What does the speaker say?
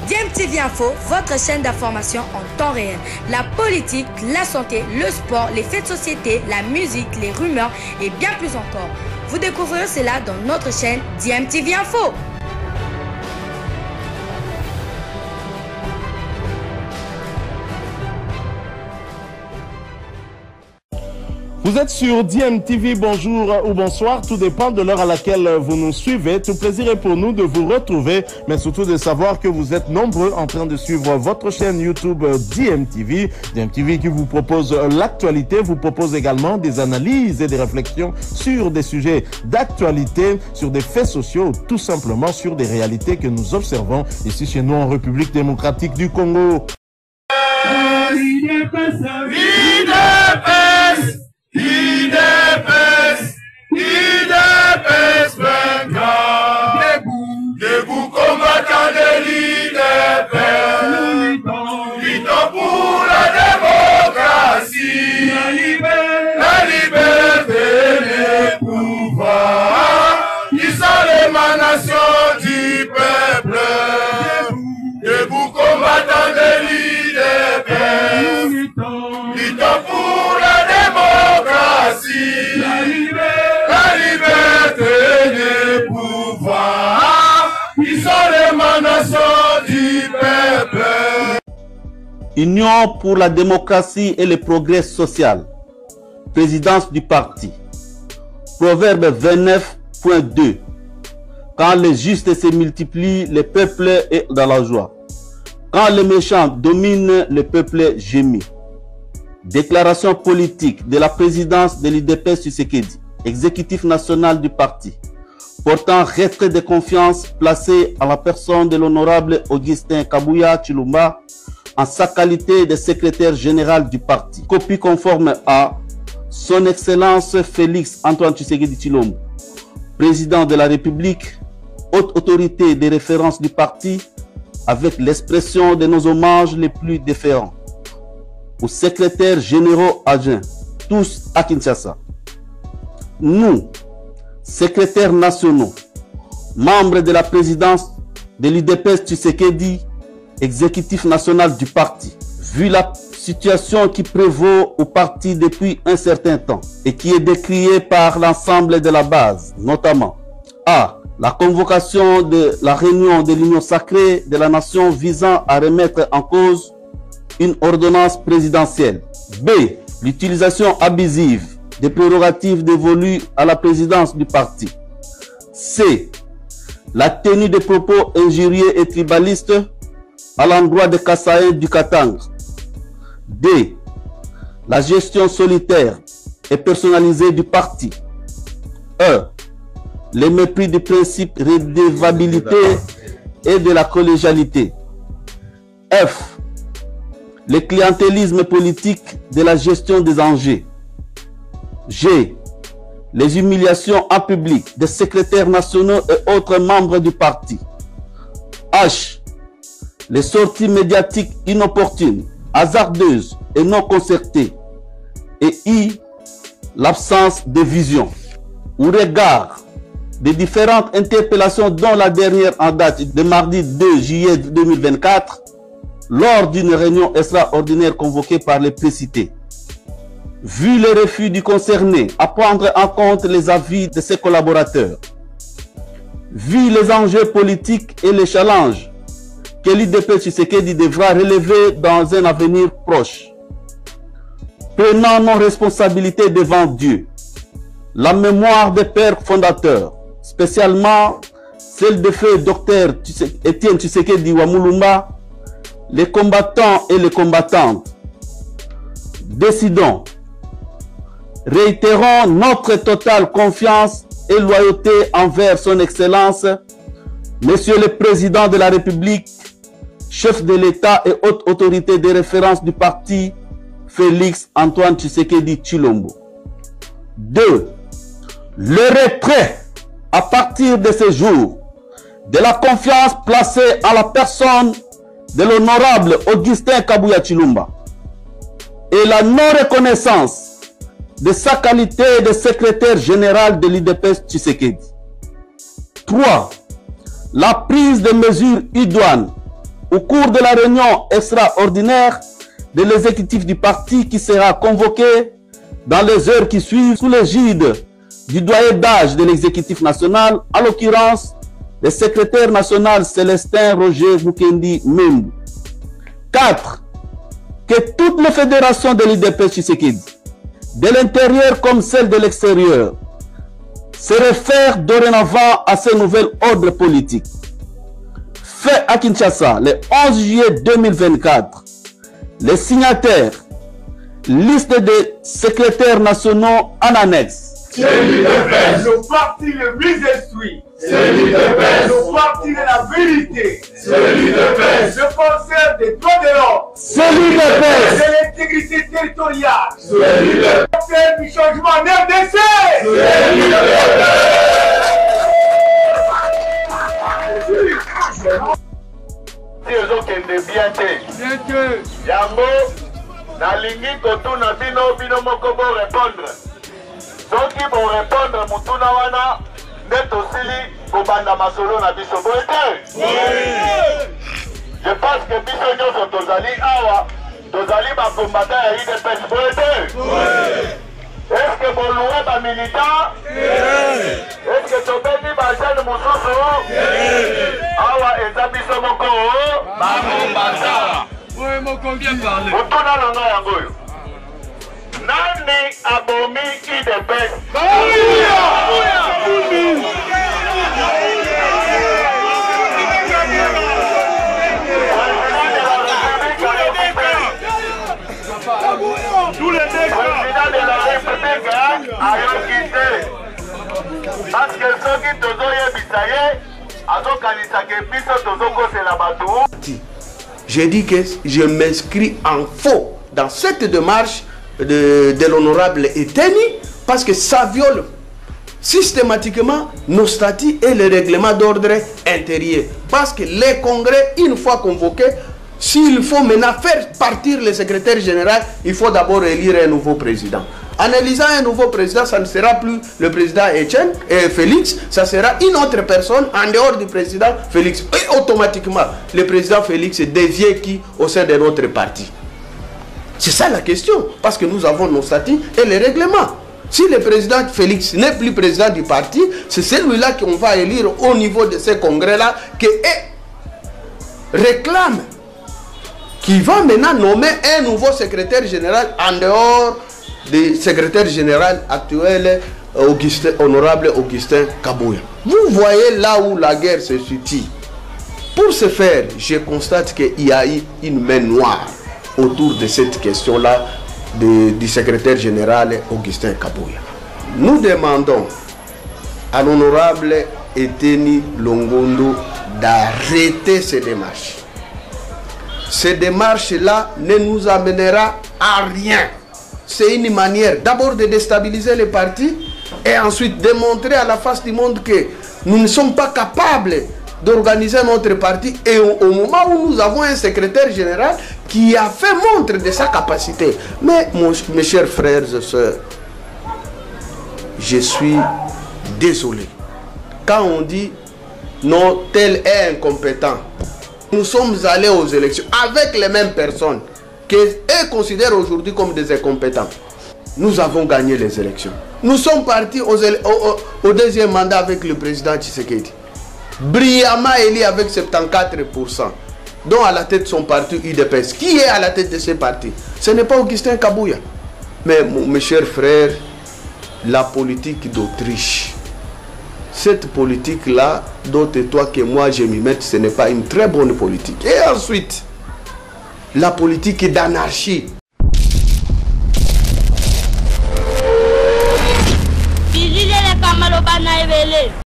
DMTV Info, votre chaîne d'information en temps réel. La politique, la santé, le sport, les faits de société, la musique, les rumeurs et bien plus encore. Vous découvrirez cela dans notre chaîne DMTV Info. Vous êtes sur DMTV, bonjour ou bonsoir, tout dépend de l'heure à laquelle vous nous suivez. Tout plaisir est pour nous de vous retrouver, mais surtout de savoir que vous êtes nombreux en train de suivre votre chaîne YouTube DMTV. DMTV qui vous propose l'actualité, vous propose également des analyses et des réflexions sur des sujets d'actualité, sur des faits sociaux, tout simplement sur des réalités que nous observons ici chez nous en République démocratique du Congo. IDPS vainqueur. Debout combattant de l'IDPS. Luttons pour la démocratie, la liberté, les pouvoirs. Ils sont l'émanation du peuple. Debout combattant de l'IDPS. Luttons pour la démocratie, la liberté des pouvoirs, ils sont l'émanation du peuple. Union pour la démocratie et le progrès social. Présidence du parti. Proverbe 29.2. Quand les justes se multiplient, le peuple est dans la joie. Quand les méchants dominent, le peuple gémit. Déclaration politique de la présidence de l'IDPS Tshisekedi, exécutif national du parti, portant retrait de confiance placé à la personne de l'honorable Augustin Kabuya Chilombo en sa qualité de secrétaire général du parti. Copie conforme à Son Excellence Félix Antoine Tshisekedi Chilombo, président de la République, haute autorité de référence du parti, avec l'expression de nos hommages les plus déférents aux secrétaires généraux adjoints, tous à Kinshasa. Nous, secrétaires nationaux, membres de la présidence de l'IDPS Tshisekedi, exécutif national du parti, vu la situation qui prévaut au parti depuis un certain temps et qui est décriée par l'ensemble de la base, notamment A. La convocation de la réunion de l'Union sacrée de la nation visant à remettre en cause une ordonnance présidentielle. B. L'utilisation abusive des prérogatives dévolues à la présidence du parti. C. La tenue de propos injurieux et tribalistes à l'endroit des Kassaïens du Katanga. D. La gestion solitaire et personnalisée du parti. E. Le mépris du principe de redevabilité et de la collégialité. F. Le clientélisme politique de la gestion des enjeux. G. Les humiliations en public des secrétaires nationaux et autres membres du parti. H. Les sorties médiatiques inopportunes, hasardeuses et non concertées. Et I. L'absence de vision. Au regard des différentes interpellations, dont la dernière en date de mardi 2 juillet 2024, lors d'une réunion extraordinaire convoquée par les précités. Vu le refus du concerné à prendre en compte les avis de ses collaborateurs, vu les enjeux politiques et les challenges que l'IDPS Tshisekedi devra relever dans un avenir proche, prenant nos responsabilités devant Dieu, la mémoire des pères fondateurs, spécialement celle de feu Dr Étienne Tshisekedi Wamulumba, les combattants et les combattantes, décidons, réitérons notre totale confiance et loyauté envers son Excellence, Monsieur le Président de la République, chef de l'État et haute autorité de référence du parti, Félix Antoine Tshisekedi Chilombo. 2. Le retrait à partir de ce jour de la confiance placée à la personne de l'honorable Augustin Kabuya Chilombo et la non-reconnaissance de sa qualité de secrétaire général de l'IDPS Tshisekedi. 3. La prise de mesures idoines au cours de la réunion extraordinaire de l'exécutif du parti qui sera convoqué dans les heures qui suivent sous l'égide du doyen d'âge de l'exécutif national, en l'occurrence le secrétaire national Célestin Roger Mukendi Membu. 4. Que toutes les fédérations de l'UDPS Tshisekedi, de l'intérieur comme celles de l'extérieur, se réfèrent dorénavant à ce nouvel ordre politique. Fait à Kinshasa le 11 juillet 2024, les signataires, liste des secrétaires nationaux en annexe. C'est l'UDPS. Le parti le plus instruit. C'est l'UDPS. Le parti de la vérité. C'est l'UDPS. Le concert des droits de l'homme. C'est l'UDPS. De l'intégrité territoriale. C'est l'UDPS. C'est du changement en RDC. C'est l'UDPS. Bien que. Yango, nalingi kotuna bino moko bo répondre. Soki bo répondre mutuna wana nde tosili kobanda masolo na biso boye te. Je pense que biso nyonso tozali awa tozali bakombata ya UDPS boye te. Est-ce que boluwe bamilitant? Est-ce que tobengi bajane mosusu? Awa eza biso moko bakombata. Mutuna na ngai yango oyo. Nani abomi UDPS? Tous les président de la République ayoki te. Parce que soki tozoyebisa ye azokanisaka biso tozokosela bato. J'ai dit que je m'inscris en faux dans cette démarche de l'honorable Eteni parce que ça viole systématiquement nos statuts et les règlements d'ordre intérieur. Parce que les congrès, une fois convoqués, s'il faut maintenant faire partir le secrétaire général, il faut d'abord élire un nouveau président. En élisant un nouveau président, ça ne sera plus le président Etienne et Félix, ça sera une autre personne en dehors du président Félix. Et automatiquement, le président Félix devient qui au sein de notre parti? C'est ça la question, parce que nous avons nos statuts et les règlements. Si le président Félix n'est plus président du parti, c'est celui-là qu'on va élire au niveau de ces congrès-là qui réclame, qui va maintenant nommer un nouveau secrétaire général en dehors du secrétaire général actuel, honorable Augustin Kabouya. Vous voyez là où la guerre se situe. Pour ce faire, je constate qu'il y a eu une main noire autour de cette question-là du secrétaire général Augustin Kabouya. Nous demandons à l'honorable Eteni Longondo d'arrêter ces démarches. Ces démarches-là ne nous amènera à rien. C'est une manière d'abord de déstabiliser les partis et ensuite de montrer à la face du monde que nous ne sommes pas capables d'organiser notre parti, et au moment où nous avons un secrétaire général qui a fait montre de sa capacité. Mais mes chers frères et sœurs, je suis désolé. Quand on dit non, tel est incompétent, nous sommes allés aux élections avec les mêmes personnes qu'eux considèrent aujourd'hui comme des incompétents. Nous avons gagné les élections. Nous sommes partis au deuxième mandat avec le président Tshisekedi, brillamment élu avec 74%, dont à la tête son parti UDPS. Qui est à la tête de ce parti? Ce n'est pas Augustin Kabouya. Mais mes chers frères, la politique d'Autriche, cette politique-là, d'autres toi que moi je m'y mette, ce n'est pas une très bonne politique. Et ensuite, la politique d'anarchie.